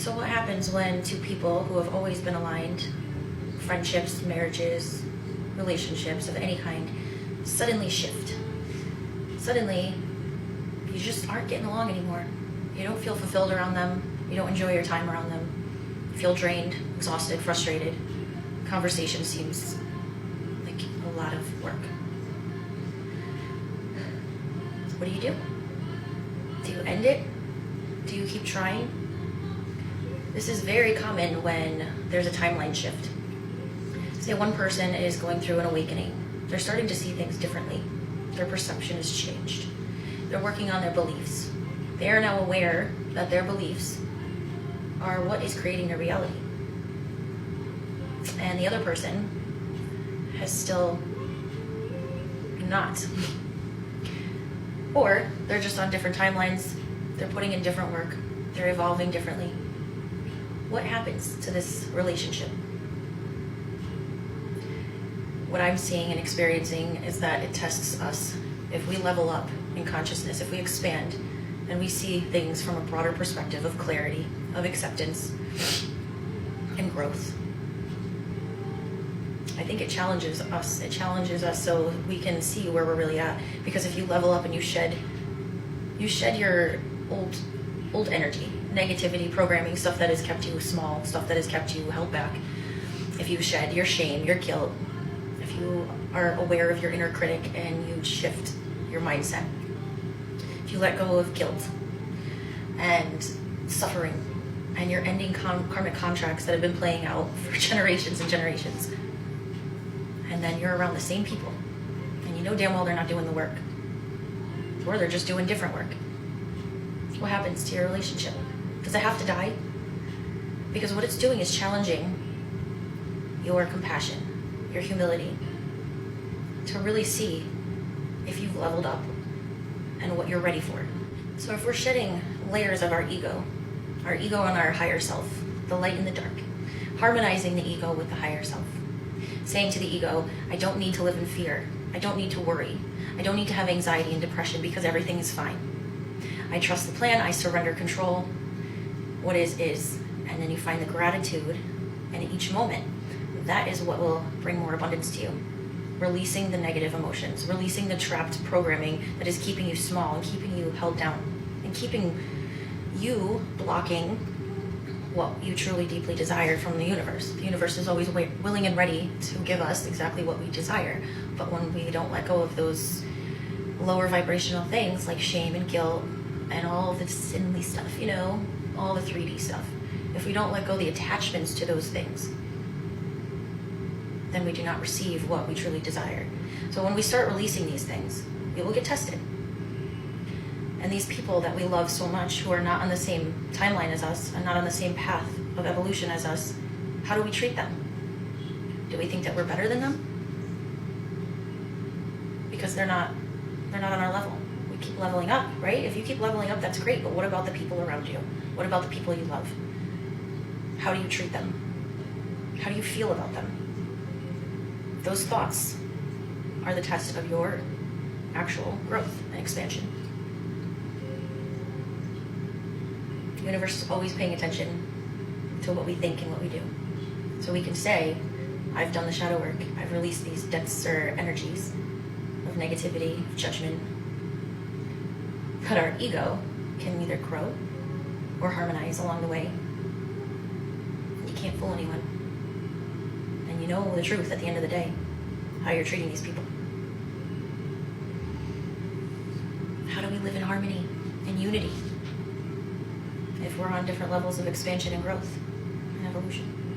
So what happens when two people who have always been aligned, friendships, marriages, relationships of any kind, suddenly shift? Suddenly, you just aren't getting along anymore. You don't feel fulfilled around them. You don't enjoy your time around them. You feel drained, exhausted, frustrated. Conversation seems like a lot of work. What do you do? Do you end it? Do you keep trying? This is very common when there's a timeline shift. Say one person is going through an awakening. They're starting to see things differently. Their perception has changed. They're working on their beliefs. They are now aware that their beliefs are what is creating their reality. And the other person has still not. Or they're just on different timelines. They're putting in different work. They're evolving differently. What happens to this relationship? What I'm seeing and experiencing is that it tests us. If we level up in consciousness, if we expand and we see things from a broader perspective of clarity, of acceptance, and growth. I think it challenges us. It challenges us so we can see where we're really at. Because if you level up and you shed your old energy, negativity, programming, stuff that has kept you small, stuff that has kept you held back. If you shed your shame, your guilt, if you are aware of your inner critic and you shift your mindset, if you let go of guilt and suffering, and you're ending karmic contracts that have been playing out for generations and generations, and then you're around the same people, and you know damn well they're not doing the work, or they're just doing different work. What happens to your relationship? Does it have to die? Because what it's doing is challenging your compassion, your humility, to really see if you've leveled up and what you're ready for. So if we're shedding layers of our ego and our higher self, the light and the dark, harmonizing the ego with the higher self, saying to the ego, I don't need to live in fear. I don't need to worry. I don't need to have anxiety and depression because everything is fine. I trust the plan. I surrender control. What is. And then you find the gratitude in each moment. That is what will bring more abundance to you. Releasing the negative emotions, releasing the trapped programming that is keeping you small and keeping you held down and keeping you blocking what you truly deeply desire from the universe. The universe is always willing and ready to give us exactly what we desire. But when we don't let go of those lower vibrational things like shame and guilt and all the sinly stuff, all the 3D stuff, if we don't let go of the attachments to those things, then we do not receive what we truly desire. So when we start releasing these things, we will get tested. And these people that we love so much, who are not on the same timeline as us and not on the same path of evolution as us, how do we treat them? Do we think that we're better than them? Because they're not on our level. We keep leveling up, right? If you keep leveling up, that's great, but what about the people around you? What about the people you love? How do you treat them? How do you feel about them? Those thoughts are the test of your actual growth and expansion. The universe is always paying attention to what we think and what we do. So we can say, I've done the shadow work. I've released these denser energies of negativity, of judgment. But our ego can either grow or harmonize along the way. You can't fool anyone. And you know the truth at the end of the day, how you're treating these people. How do we live in harmony and unity if we're on different levels of expansion and growth and evolution?